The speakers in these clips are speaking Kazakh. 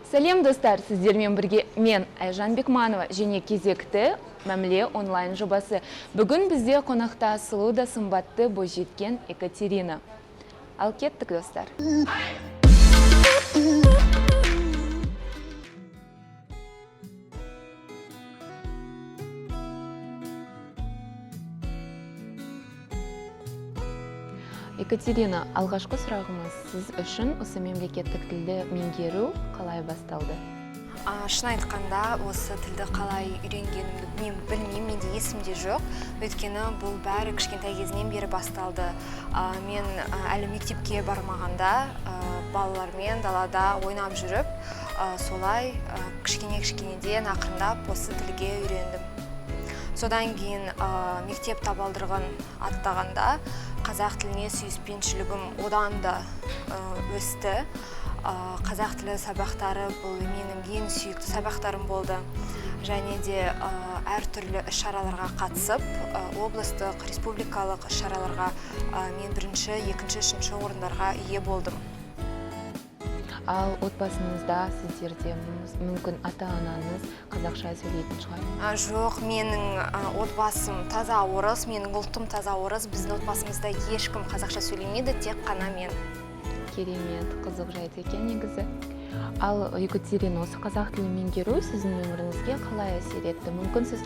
Сәлем достар, сіздермен бірге мен Айжан Бекманова және кезекті мәміле онлайн жобасы. Бүгін бізде қонақта сұлу да сымбатты бойжеткен Екатерина. Ал кеттік достар. Екатерина, алғашқы сұрағымыз сіз үшін осы мемлекеттік тілді меңгеру қалай басталды? Шын айтқанда, осы тілді қалай үйренгенімді мен білмеймін, менде есімде жоқ. Өйткені бұл бәрі кішкентай кезінен бері басталды. Мен әлі мектепке бармағанда балалармен далада ойнап жүріп, солай кішкенеден ақырындап осы тілге үйрендім. Содан кейін мектеп табалдырығын аттағанда қазақ тіліне сүйіспеншілігім одан да өсті. Қазақ тілі сабақтары бұл менің ең сүйікті сабақтарым болды. Және де әртүрлі іс-шараларға қатысып, облыстық, республикалық іс-шараларға мен бірінші, екінші, үшінші орындарға ие болдым. Ал отбасыңызда сіздерде мүмкін ата-анаңыз қазақша сөйлейтін шығар? Жоқ, менің отбасым таза орыс, менің ұлтым таза орыс. Біздің отбасымызда ешкім қазақша сөйлемейді, тек қана мен. Керемет, қызық жайт екен негізі. Ал Екатерина, осы қазақ тілін меңгеру сіздің өміріңізге қалай әсер етті? Мүмкін сіз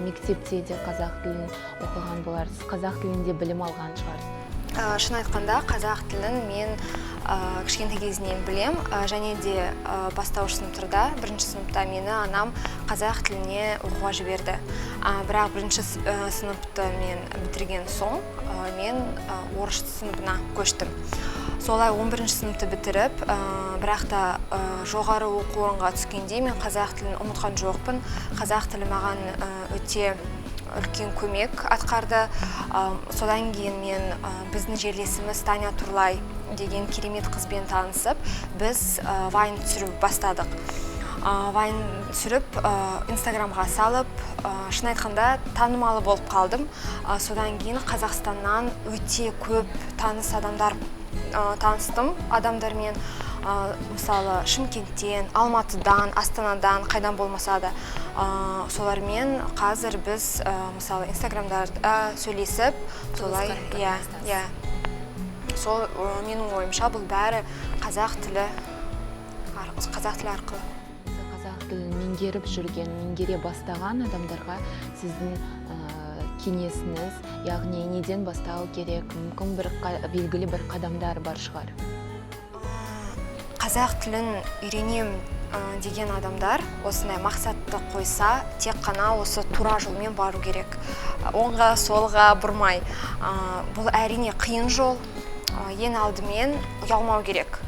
мектепте де қазақ тілін оқыған боларсыз, қазақ тілінде білім алған шығарсыз. Шын айтқанда, қазақ тілін мен кішкентай кезінен білем, және де бастауыш сыныптарда, бірінші сыныпта мені анам қазақ тіліне оқуға жіберді. Бірақ бірінші сыныпты мен бітірген соң, мен орыс сыныпына көштім. Солай 11-ші сыныпты бітіріп, бірақ та жоғары оқу орынға түскенде мен қазақ тілін ұмытқан жоқпын. Қазақ тілі маған өте үлкен көмек атқарды. Содан кейін мен біздің жерлесіміз Таня Турлай деген керемет қызбен танысып, біз вайн түсіріп бастадық. Вайн түсіріп, инстаграмға салып, шын айтқанда танымалы болып қалдым. Содан кейін Қазақстаннан өте көп таныс адамдар таныстым адамдармен. Мысалы Шымкенттен, Алматыдан, Астанадан, қайдан болмаса да солармен қазір біз мысалы инстаграмдарда сөйлесіп, солай сол менің ойымша бұл бәрі қазақ тілі арқылы. Қазақ тілін меңгеріп жүрген, меңгере бастаған адамдарға сіздің кеңесіңіз, яғни неден бастау керек, мүмкін белгілі бір қадамдар бар шығар? Қазақ тілін үйренем деген адамдар осындай мақсатты қойса, тек қана осы тура жолмен бару керек. Оңға, солға бұрмай. Бұл әрине қиын жол, ең алдымен ұялмау керек.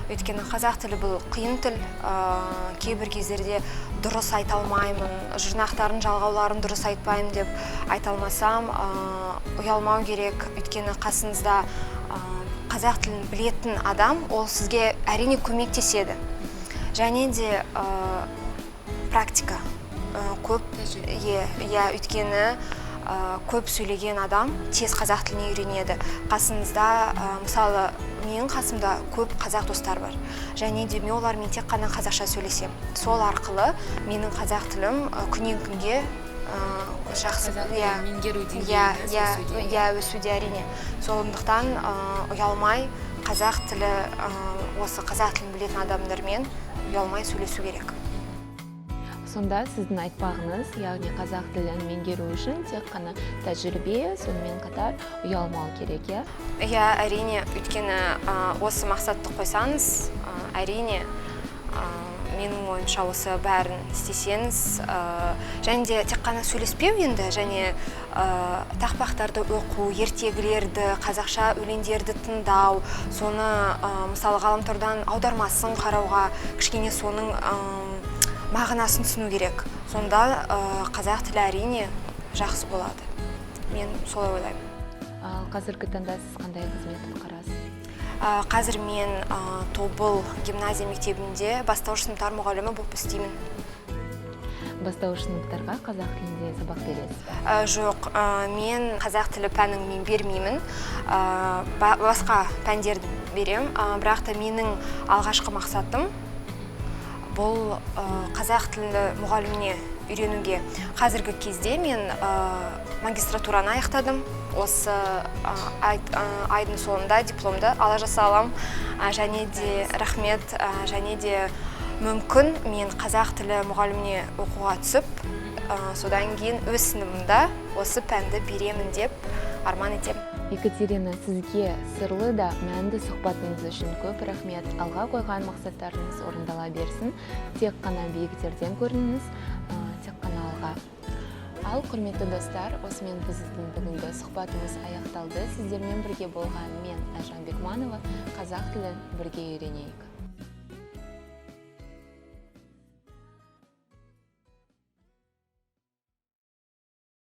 Өйткені қазақ тілі бұл қиын тіл, кейбір кездерде дұрыс айта алмаймын, жұрнақтарын, жалғауларын дұрыс айтпаймын деп айта алмасам, ұялмау керек. Өйткені қасыңызда қазақ тілін білетін адам, ол сізге әрине көмектеседі. Және де практика көп, өйткені көп сөйлеген адам тез қазақ тіліне үйренеді. Қасыңызда, мысалы, менің қасымда көп қазақ достар бар. Және де мен олармен тек қана қазақша сөйлесем. Сол арқылы менің қазақ тілім күннен күнге жақсы өсуде әрине. Сондықтан ұялмай қазақ тілі, осы қазақ тілін білетін адамдармен ұялмай сөйлесу керек. Сонда сіздің айтпағыңыз, яғни қазақ тілін меңгеру үшін тек қана тәжірибе, сонымен қатар ұялмау керек, иә? Иә, әрине, өйткені осы мақсатты қойсаңыз, әрине, менің ойымша осы бәрін істесеңіз, және де тек қана сөйлеспеу енді, және тақпақтарды оқу, ертегілерді, қазақша өлеңдерді тыңдау, соны мысалы ғаламтордан аудармасын қарауға, кішкене соның мағынасын түсіну керек. Сонда қазақ тілі әрине жақсы болады. Мен солай ойлаймын. Ал қазіргі таңда сіз қандай қызмет атқарасыз? Қазір мен Тобыл гимназия мектебінде бастауыш сыныптар мұғалімі болып істеймін. Бастауыш сыныптарға қазақ тілінде сабақ бересіз? Жоқ, мен қазақ тілі пәнін мен бермеймін. Басқа пәндерді берем, бірақ та менің алғашқы мақсатым бұл қазақ тілі мұғаліміне үйренуге қазіргі кезде мен магистратураны аяқтадым. Осы айдың соңында дипломды ала жасалам. Және де рахмет, және де мүмкін мен қазақ тілі мұғаліміне оқуға түсіп, содан кейін өз сыныбымда осы пәнді беремін деп арман етемін. Екатерина, сізге сырлы да мәнді сұхбатыңыз үшін көп рахмет. Алға қойған мақсаттарыңыз орындала берсін. Тек қана биіктерден көрініңіз, тек қана алға. Ал құрметті достар, осымен біздің бүгінгі сұхбатымыз аяқталды. Сіздермен бірге болған мен Айжан Бекманова. Қазақ тілін бірге үйренейік.